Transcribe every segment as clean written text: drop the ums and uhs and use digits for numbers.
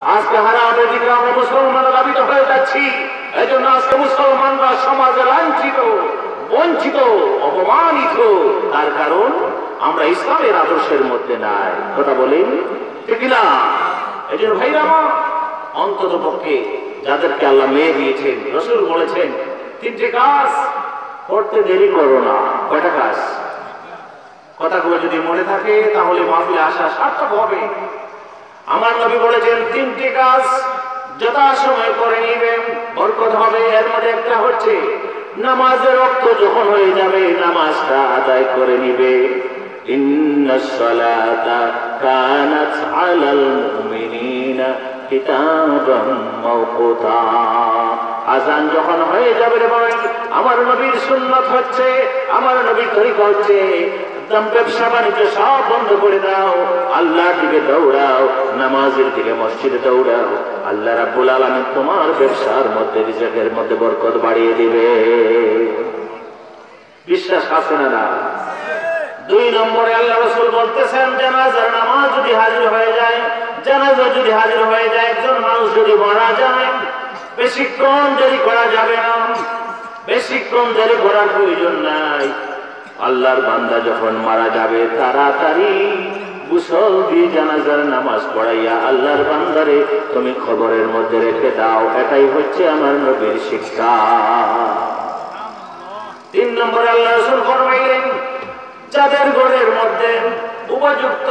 আজকে হারামের দিকে আমরা মুসলমানরা ধাবিত হয়ে যাচ্ছি। এই জন্য আজকে মুসলমানরা সমাজে লাঞ্ছিত, বঞ্চিত, অপমানিত। তার কারণ আমরা ইসলামের আদর্শের মধ্যে নাই। কথা বলেন ঠিক না? এই জন্য ভাইরা আমার, অন্তত পক্ষে যাদেরকে আল্লাহ মেয়ে দিয়েছেন, রাসূল বলেছেন তিনটে কাজ করতে দেরি করো না। কয়টা কাজ? কথাগুলো যদি মনে থাকে তাহলে মাহফিলে আসা সার্থক হবে। আমার নবী বলেছেন তিনটি কাজ যথাসময়ে করে নিবেন, বরকত হবে। এর মধ্যে একটা হচ্ছে নামাজের রক্ত যখন হয়ে যাবে নামাজটা আদায় করে নিবে। ইন্নাস সালাতা কানাত আলাল মুমিনিনা কিতাবাম মাওকুতা। আযান যখন হয়ে যাবে রে ভাই, আমার নবীর সুন্নাত হচ্ছে, আমার নবীর তরিকা হচ্ছে, ব্যবসা বাণিজ্য সব বন্ধ করে দাও, আল্লাহর দিকে দৌড়াও, নামাজের দিকে মসজিদে দৌড়াও। আল্লাহ রাব্বুল আলামিন তোমার ব্যবসার মধ্যে, রিজিকের মধ্যে বরকত বাড়িয়ে দিবে। বিশ্বাস আছে না? দুই নম্বরে আল্লাহ রাসূল বলতেছেন জানাজার নামাজ যদি হাজির হয়ে যায়, জানাজা যদি হাজির হয়ে যায়, একজন মানুষ যদি মারা যায়, বেশিক্ষণ দেরি করা যাবে না, বেশিক্ষণ দেরি করার প্রয়োজন নাই। আল্লাহর বান্দা যখন মারা যাবে তাড়াতাড়ি গোসল দিয়ে জানাজার নামাজ পড়াইয়া আল্লাহর বান্দারে তুমি খবরের মধ্যে রেখে দাও। এটাই হচ্ছে আমার নবীর শিক্ষা। তিন নম্বরে আল্লাহ রাসূল ফরমাইলেন যাদের ঘরের মধ্যে উপযুক্ত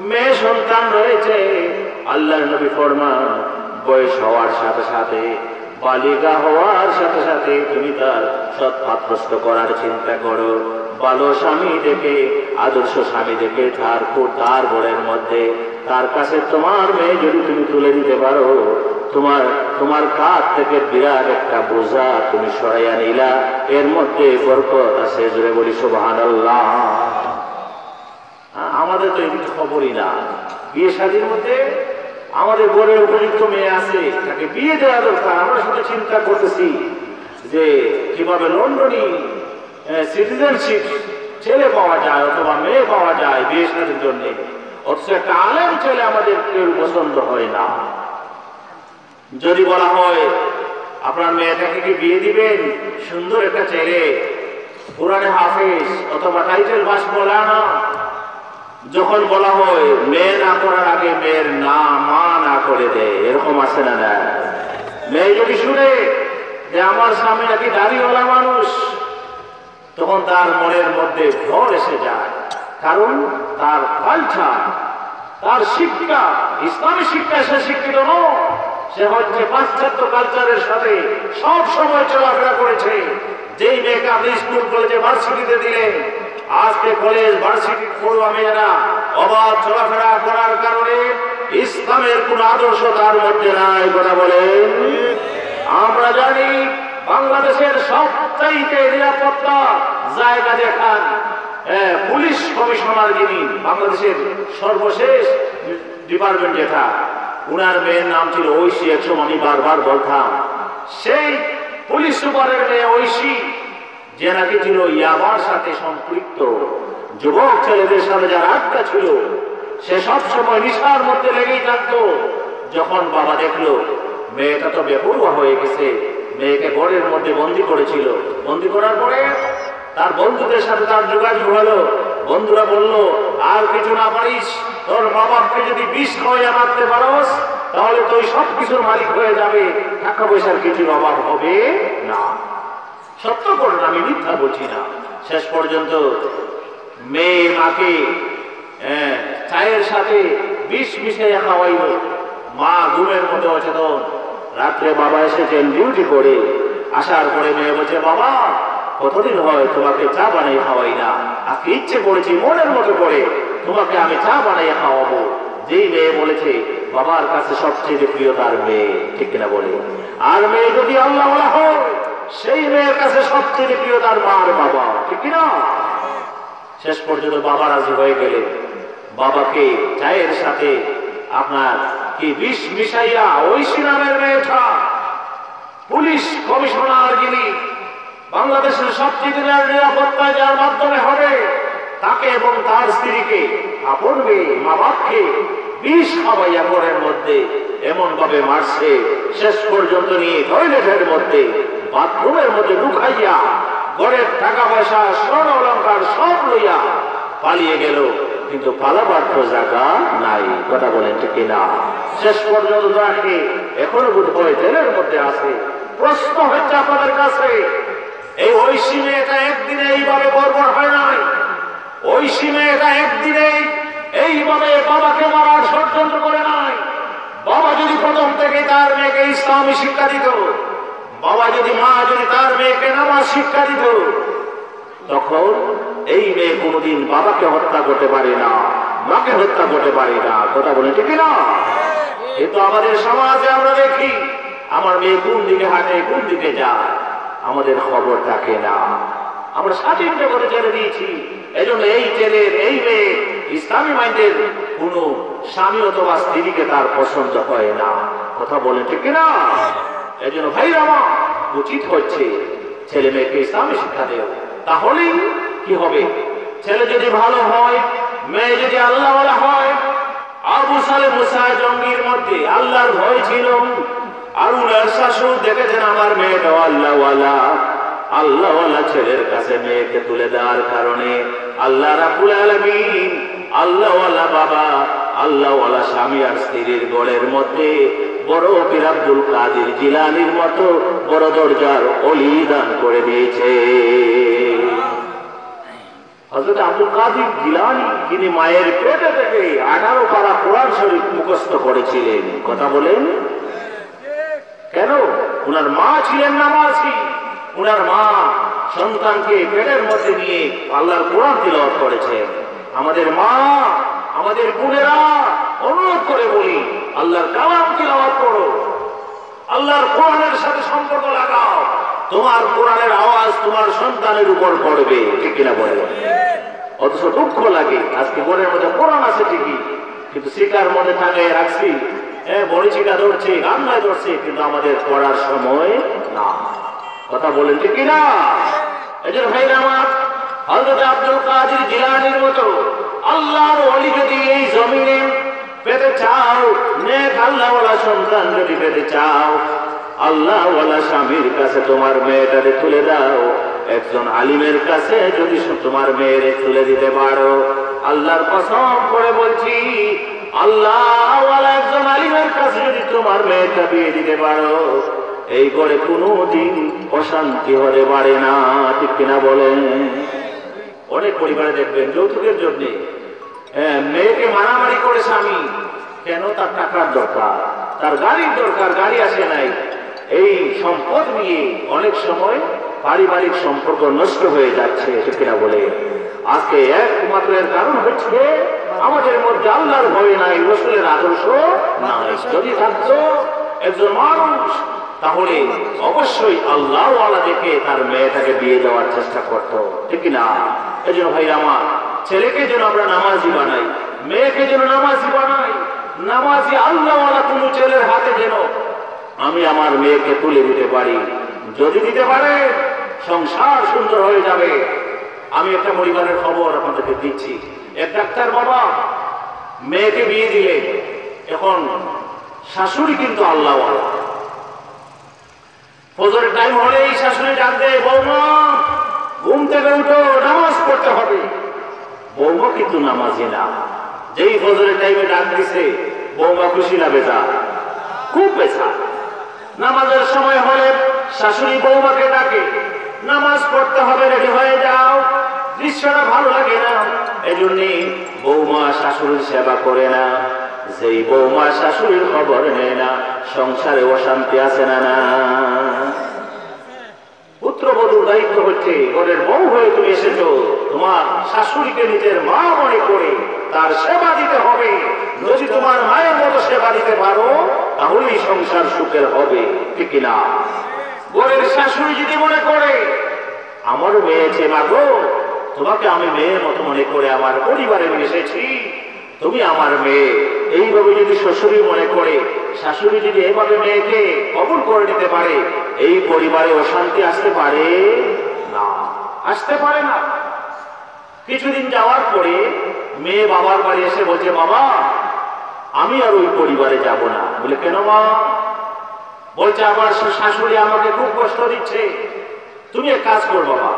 মেয়ে সন্তান রয়েছে, আল্লাহর নবী ফরমান বয়স হওয়ার সাথে সাথে, বালিকা হওয়ার সাথে সাথে তুমি তার সৎ পাত্রস্থ করার চিন্তা করো। ভালো স্বামী দেখে, আদর্শ স্বামী দেখে তার ঘরের মধ্যে তার কাছে তোমার মেয়ে যদি তুমি তুলে দিতে পারো, তোমার কাঁধ থেকে বিরাট একটা বোঝা তুমি সরাইয়া নিলা, এর মধ্যে বরকত আছে। জোরে বলি সুবহানাল্লাহ। আমাদের তো এদিকে খবরই না। বিয়ে শাদীর মধ্যে আমাদের ঘরের উপযুক্ত মেয়ে আছে, তাকে বিয়ে দেওয়া দরকার। আমরা শুধু চিন্তা করতেছি যে কিভাবে লন্ডনী সিটিজেনশিপ ছেলে পাওয়া যায় অথবা মেয়ে পাওয়া যায় বিয়ে শাদীর জন্য, অথচ একটা আলেম ছেলে আমাদের কেউ পছন্দ হয় না। যদি বলা হয় আপনার মেয়েটাকে কি বিয়ে দিবেন, সুন্দর একটা ছেলে, কোরআনে হাফেজ অথবা টাইটেল পাস মওলানা, যখন বলা হয় মেয়ে না করার আগে মেয়ের না মা না করে দেয়, এরকম আছে না? না, মেয়ে যদি শুনে যে আমার স্বামী নাকি দাড়িওয়ালা মানুষ, তখন তার মনের মধ্যে ভয় এসে যায়। কারণ তার কালচার, তার শিক্ষা, ইসলামী শিক্ষা সে শিক্ষিত নয়। সে হচ্ছে পাশ্চাত্য কালচারের সাথে সব সময় চলাফেরা করেছে। যেই মেয়েকে আপনি স্কুল কলেজে ভার্সিটিতে দিলেন, আজকে কলেজ ভার্সিটি পড়ুয়া মেয়েরা অবাধ চলাফেরা করার কারণে ইসলামের কোন আদর্শ তার মধ্যে নাই। কথা বলেন। আমরা জানি বাংলাদেশের সবচাইতে নিরাপত্তা জায়গা দেখান পুলিশ কমিশনার, যিনি বাংলাদেশের সর্বশেষ ডিপার্টমেন্ট যেটা, উনার মেয়ের নাম ছিল ঐশী। একসময় আমি বারবার বলতাম সেই পুলিশ সুপারের মেয়ে ঐশী, যে নাকি ছিল ইয়াবার সাথে সম্পৃক্ত, যুবক ছেলেদের সাথে যার আড্ডা ছিল, সে সব সময় নিশার মধ্যে লেগেই থাকতো। যখন বাবা দেখলো মেয়েটা তো বেপরোয়া হয়ে গেছে, মেয়েকে ঘরের মধ্যে বন্দি করেছিল, বন্দি করার পরে তার বন্ধুদের সাথে তার যোগাযোগ হলো। বন্ধুরা বলল আর কিছু না পারিস, তোর মা বাপকে যদি বিষ খাওয়াইয়া মারতে পারোস তাহলে তুই সবকিছুর মালিক হয়ে যাবে, টাকা পয়সার কিছুর অভাব হবে না। সত্য করুন, আমি মিথ্যা বলছি না। শেষ পর্যন্ত মেয়ের মাকে চায়ের সাথে বিষ মিশিয়ে খাওয়াইল। মা ঘুমের মধ্যে অচেতন। রাত্রে বাবা এসেছেন ডিউটি করে, আসার পরে মেয়ে বলছে বাবা কতদিন হয় তোমাকে চা বানিয়ে খাওয়াই না, আজকে ইচ্ছে করেছি মনের মতো করে তোমাকে আমি চা বানিয়ে খাওয়াবো। যেই মেয়ে বলেছে বাবার কাছে সবচেয়ে প্রিয় তার মেয়ে, ঠিক কিনা বলে? আর মেয়ে যদি আল্লাহ বলা হয়, সেই মেয়ের কাছে সবচেয়ে প্রিয় তার মা আর বাবা, ঠিক কিনা? শেষ পর্যন্ত বাবা রাজি হয়ে গেলে বাবাকে চায়ের সাথে আপনার কি বিষ মিশাইয়া ঐশী নামের মেয়েটা, পুলিশ কমিশনার যিনি বাংলাদেশের সবচেয়ে নিরাপত্তা যার মাধ্যমে হবে, তাকে এবং তার স্ত্রীকে, আপন মেয়ে, মা বাপকে বিষ খাওয়াইয়া ঘরের মধ্যে এমন ভাবে মারছে, শেষ পর্যন্ত নিয়ে টয়লেটের মধ্যে বাথরুমের মধ্যে ঢুকাইয়া ঘরের টাকা পয়সা স্বর্ণ অলঙ্কার সব লইয়া পালিয়ে গেল, কিন্তু পালাবার তো জায়গা নাই। কথা বলেন ঠিক কিনা? শেষ পর্যন্ত তাকে এখনো বোধ হয় জেলের মধ্যে আছে। প্রশ্ন হচ্ছে আপনাদের কাছে, এই ঐশী মেয়েটা একদিনে এইভাবে বর্বর হয় নাই। ঐশী মেয়েটা একদিনে এইভাবে বাবাকে মারার ষড়যন্ত্র করে নাই। বাবা যদি প্রথম থেকে তার মেয়েকে ইসলামী শিক্ষা দিত, বাবা যদি মা যদি তার মেয়েকে নামাজ শিক্ষা দিত, তখন এই মেয়ে কোনোদিন বাবাকে হত্যা করতে পারে না, মাকে হত্যা করতে পারে না। কথা বলেন ঠিক না? কিন্তু আমাদের সমাজে আমরা দেখি আমার মেয়ে কোন দিকে হাঁটে, কোন দিকে যায়, আমাদের খবর থাকে না। আমরা স্বাধীন জগতে ছেড়ে দিয়েছি। এই জন্য এই ছেলের এই মেয়ে ইসলামী মাইন্ডের কোন স্বামী অথবা স্ত্রীকে তার পছন্দ হয় না। কথা বলেন ঠিক না? এই জন্য ভাইরা আমার উচিত হচ্ছে ছেলে মেয়েকে ইসলামী শিক্ষা দেও। তাহলেই কি হবে? ছেলে যদি ভালো হয়, মেয়ে যদি আল্লাহওয়ালা হয়। আবু সালে মুসা জঙ্গির মধ্যে আল্লাহর ভয় ছিল, আর উনার শাশুড় দেখেছেন আমার মেয়েটা আল্লাহওয়ালা। আল্লাহওয়ালা ছেলের কাছে মেয়েকে তুলে দেওয়ার কারণে আল্লাহ রাব্বুল আলামিন আল্লাহওয়ালা বাবা, আল্লাহওয়ালা স্বামী আর স্ত্রীর গড়ের মধ্যে বড় পীর আব্দুল কাদের জিলানীর মতো বড় দরজার অলি দান করে দিয়েছে। হযরত আব্দুল কাদের জিলানী যিনি মায়ের পেটে থেকে 18 পারা কোরআন শরীফ মুখস্থ করেছিলেন। কথা বলেন কেন? উনার মা ছিলেন নামাজি। উনার মা সন্তানকে পেটের মধ্যে নিয়ে আল্লাহর কোরআন তিলাওয়াত করেছেন। আমাদের মা, আমাদের বোনেরা অনুরোধ করে বলি, আল্লাহর কালাম তিলাওয়াত করো, আল্লাহর কোরআনের সাথে সম্পর্ক লাগাও। তোমার কোরআনের আওয়াজ তোমার সন্তানের উপর পড়বে, ঠিক কিনা বলে? অথচ দুঃখ লাগে আজকে ঘরের মধ্যে কোরআন আছে ঠিকই, কিন্তু শিকার মধ্যে থাকে রাখছি, বড়ি চিকা ধরছে, গান্নায় ধরছে, কিন্তু আমাদের পড়ার সময় না। কথা বলেন ঠিক কিনা? এই জন্য ভাইরা আমার, হযরত আব্দুল কাদের জিলানীর মতো আল্লাহর ওলি যদি এই জমিনে পেতে চাও, নেক আল্লাহওয়ালা সন্তান যদি পেতে চাও, আল্লাহওয়ালা স্বামীর কাছে তোমার মেয়েটারে তুলে দাও। একজন আলিমের কাছে যদি তোমার মেয়েরে তুলে দিতে পারো, আল্লাহর কসম করে বলছি, আল্লাহওয়ালা একজন আলিমের কাছে যদি তোমার মেয়েটা বিয়ে দিতে পারো, এই ঘরে কোনোদিন অশান্তি হতে পারে না, ঠিক কিনা বলেন? অনেক পরিবারে দেখবেন যৌতুকের জন্য মেয়েকে মারামারি করে স্বামী, কেন? তার টাকার দরকার, তার গাড়ির দরকার, গাড়ি আসে নাই। এই সম্পদ নিয়ে অনেক সময় পারিবারিক সম্পর্ক নষ্ট হয়ে যাচ্ছে, ঠিক কিনা বলে? আজকে একমাত্র এর কারণ হচ্ছে আমাদের মধ্যে আল্লাহর ভয় নাই, রাসূলের আদর্শ নাই। যদি থাকতো একজন মানুষ, তাহলে অবশ্যই আল্লাহওয়ালা দেখে তার মেয়েটাকে বিয়ে দেওয়ার চেষ্টা করত, ঠিক না? এই জন্য ভাই আমার, ছেলেকে যেন আমরা নামাজি বানাই, মেয়েকে যেন নামাজি বানাই। নামাজি আল্লাহওয়ালা কোন ছেলের হাতে যেন আমি আমার মেয়েকে তুলে দিতে পারি। যদি দিতে পারে, সংসার সুন্দর হয়ে যাবে। আমি একটা পরিবারের খবর আপনাদেরকে দিচ্ছি। এক ডাক্তার বাবা মেয়েকে বিয়ে দিলে, এখন শাশুড়ি কিন্তু আল্লাহওয়ালা। ফজরের টাইম হলেই শাশুড়ি ডাক দেয়, বৌমা ঘুম থেকে উঠো, নামাজ পড়তে হবে। বৌমা কিন্তু নামাজি না। যেই ফজরের টাইমে ডাক দিছে, বৌমা খুশি না বেজা? খুব বেজা। নামাজের সময় হলে শাশুড়ি বৌমাকে ডাকে, নামাজ পড়তে হবে, রেডি হয়ে যাও। দৃশ্যটা ভালো লাগে না, এই জন্য বৌমা শাশুড়ির সেবা করে না। যেই বৌমা শাশুড়ির খবর নেয় না, সংসারে অশান্তি আছে না? না, পুত্রবধূর দায়িত্ব হচ্ছে, ঘরের বউ হয়ে তুমি এসেছো, তোমার শাশুড়িকে নিজের মা মনে করে তার সেবা দিতে হবে। যদি তোমার মায়ের মতো সেবা দিতে পারো, তাহলেই সংসার সুখের হবে, ঠিক না? ঘরের শাশুড়ি যদি মনে করে আমার মেয়ে ছে, মাগো তোমাকে আমি মেয়ের মতো মনে করে আমার পরিবারে এসেছি, তুমি আমার মেয়ে, এইভাবে যদি শ্বশুরি মনে করে, শাশুড়ি যদি এভাবে মেয়েকে কবুল করে নিতে পারে, এই পরিবারে অশান্তি আসতে পারে না, আসতে পারে না। কিছুদিন যাওয়ার পরে মেয়ে বাবার বাড়ি এসে বলছে, বাবা আমি আর ওই পরিবারে যাব না। বলে কেন মা? বলছে আমার শাশুড়ি আমাকে খুব কষ্ট দিচ্ছে। তুমি এক কাজ করো বাবা,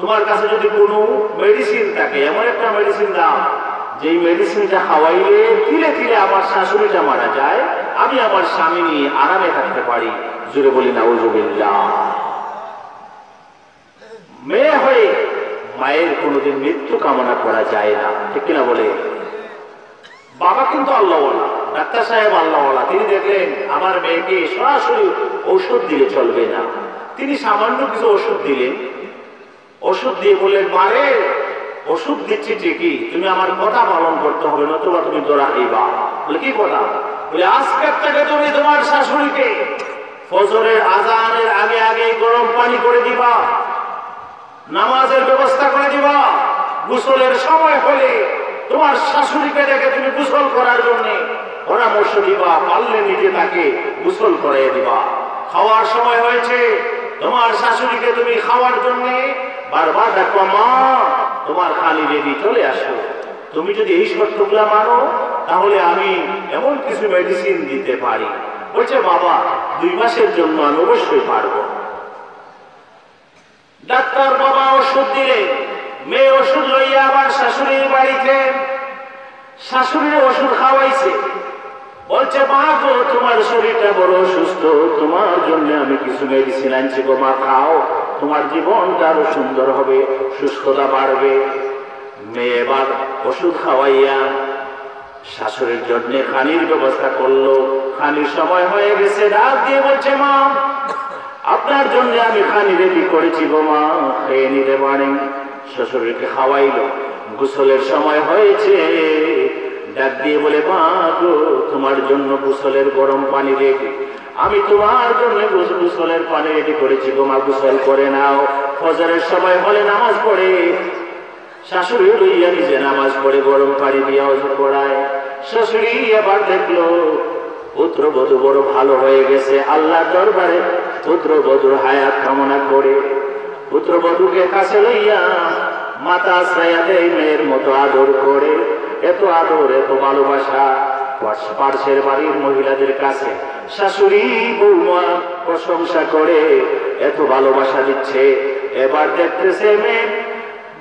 তোমার কাছে যদি কোনো মেডিসিন থাকে এমন একটা মেডিসিন দাও যেই মেডিসিনটা খাওয়াইলে ধীরে ধীরে আমার শাশুড়িটা মারা যায়, আমি আমার স্বামী নিয়ে আরামে থাকতে পারি। জুড়ে বলি নাউজুবিল্লাহ। মেয়ে হয়ে মায়ের কোনোদিন মৃত্যু কামনা করা যায় না, ঠিক কিনা বলে? বাবা কিন্তু আল্লাহওয়ালা, ডাক্তার সাহেব আল্লাহওয়ালা। তিনি দেখলেন আমার মেয়েকে সরাসরি ওষুধ দিলে চলবে না, তিনি সামান্য কিছু ওষুধ দিলেন। ওষুধ দিয়ে বললেন মারে ওষুধ দিচ্ছি ঠিকই, তুমি আমার কথা পালন করতে হবে, নতুবা তুমি দৌড়া দিবা। বলে কি কথা? বলে আজকের থেকে তুমি তোমার শাশুড়িকে ফজরের আজানের আগে আগে গরম পানি করে দিবা, নামাজের ব্যবস্থা করে দিবা, গোসলের সময় হলে তোমার শাশুড়িকে দেখে তুমি গোসল করার জন্য পরামর্শ দিবা, পারলে নিজে তাকে গোসল করিয়ে দিবা। খাওয়ার সময় হয়েছে, তোমার শাশুড়িকে তুমি খাওয়ার জন্য বারবার ডাকো মা তোমার খালি রেডি চলে আসো। তুমি যদি এই শর্তগুলা মানো তাহলে আমি এমন কিছু মেডিসিন দিতে পারি। বলছে বাবা 2 মাসের জন্য আমি অবশ্যই পারবো। ডাক্তার বাবা ওষুধ দিলে, মেয়ে ওষুধ লইয়া আবার শাশুড়ির বাড়িতে শাশুড়ির ওষুধ খাওয়াইছে। বলছে মা গো তোমার শরীরটা বড় অসুস্থ, তোমার জন্য আমি কিছু মেডিসিন আনছি গো মা, খাও, তোমার জীবনটা আরো সুন্দর হবে, সুস্থতা বাড়বে। মেয়ে এবার ওষুধ খাওয়াইয়া শাশুড়ির জন্য খানির ব্যবস্থা করলো। খানির সময় হয়ে গেছে, ডাক দিয়ে বলছে মা আপনার জন্য আমি খানি রেডি করেছি গো মা, খেয়ে নিতে পারেন। শ্বশুরকে খাওয়াইলো। গোসলের সময় হয়েছে, ডাক দিয়ে বলে মা গো তোমার জন্য গোসলের গরম পানি রেডি, আমি তোমার জন্য গোসলের পানি রেডি করেছি গো মা, গোসল করে নাও। ফজরের সময় হলে নামাজ পড়ে শাশুড়ি লইয়া নিজে নামাজ পড়ে গরম পানি দিয়ে ওযু করায়। শাশুড়ি এবার দেখলো পুত্রবধূ বড় ভালো হয়ে গেছে, আল্লাহর দরবারে পুত্রবধূর হায়াত কামনা করে পুত্রবধূকে কাছে লইয়া মাথা আশ্রয়া দেয়, মেয়ের মতো আদর করে। এত আদর এত ভালোবাসা পার্শ্বের বাড়ির মহিলাদের কাছে শাশুড়ি বৌমা প্রশংসা করে এত ভালোবাসা দিচ্ছে। এবার দেখতেছে মেয়ে,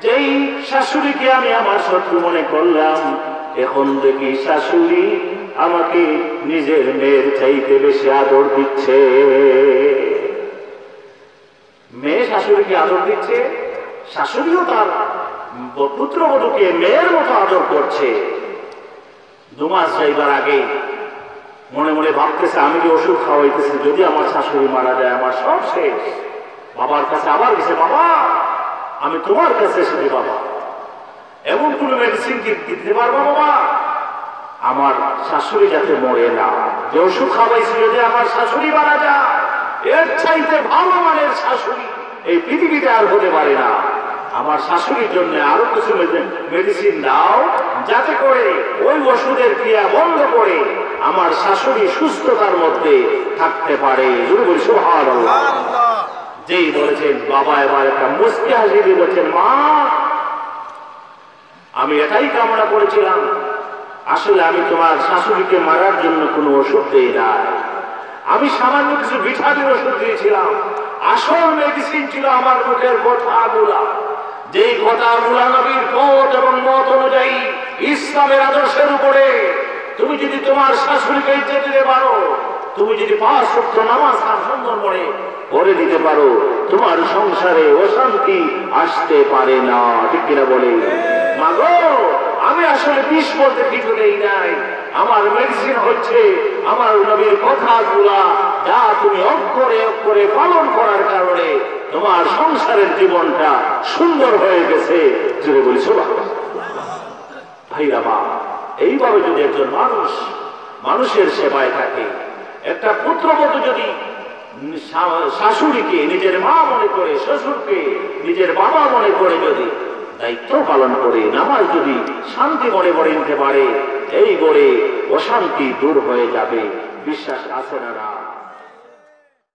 যেই শাশুড়িকে আমি আমার শত্রু মনে করলাম, এখন দেখি শাশুড়ি আমাকে নিজের মেয়ের চাইতে বেশি আদর দিচ্ছে। মেয়ে শাশুড়িকে আদর দিচ্ছে, শাশুড়িও তার পুত্রবধূকে মেয়ের মতো আদর করছে। 2 মাস যাইবার আগে মনে মনে ভাবতেছে আমি যে ওষুধ খাওয়াইতেছি, যদি আমার শাশুড়ি মারা যায় আমার সব শেষ। বাবার কাছে আবার গেছে, বাবা আমি তোমার কাছে এসেছি বাবা, এমন কোন মেডিসিন কি দিতে পারবো বাবা আমার শাশুড়ি যাতে মরে না, যে ওষুধ খাওয়াইছি যদি আমার শাশুড়ি মারা যায়, এর চাইতে ভালো মানের শাশুড়ি এই পৃথিবীতে আর হতে পারে না। আমার শাশুড়ির জন্য আরো কিছু মেডিসিন দাও, যাতে করে ওই ওষুধের ক্রিয়া বন্ধ করে আমার শাশুড়ি সুস্থতার মধ্যে থাকতে পারে। সুবহানাল্লাহ। যেই বলেছেন বাবা এবার একটা মুস্কি হাসি দিয়ে বলছেন মা আমি এটাই কামনা করেছিলাম, আসলে আমি তোমার শাশুড়িকে মারার জন্য কোনো ওষুধ দেই না, আমি সামান্য কিছু ভিটামিন ওষুধ দিয়েছিলাম। আসল মেডিসিন ছিল আমার মুখের কথাগুলা, যেই কথাগুলা নবীর পথ এবং মত অনুযায়ী ইসলামের আদর্শের উপরে। তুমি যদি তোমার শাশুড়িকে ইজ্জত দিতে পারো, তুমি যদি 5 ওয়াক্ত নামাজ সুন্দর করে পড়ে দিতে পারো, তোমার সংসারে অশান্তি আসতে পারে না, ঠিক কিনা বলে? মাগো আমি আসলে বিষ বলতে কিছু নেই নাই, আমার মেডিসিন হচ্ছে আমার নবীর কথাগুলা, যা তুমি অক্ষরে অক্ষরে পালন করার কারণে তোমার সংসারের জীবনটা সুন্দর হয়ে গেছে। জুড়ে বলি সুবহানাল্লাহ। ভাইরা মা, এইভাবে যদি একজন মানুষের সেবায় থাকে, একটা পুত্রবধূ যদি শাশুড়িকে নিজের মা মনে করে, শ্বশুরকে নিজের বাবা মনে করে যদি দায়িত্ব পালন করে, নামাজ যদি শান্তি মনে করে নিতে পারে, এই গড়ে অশান্তি দূর হয়ে যাবে। বিশ্বাস আছে না?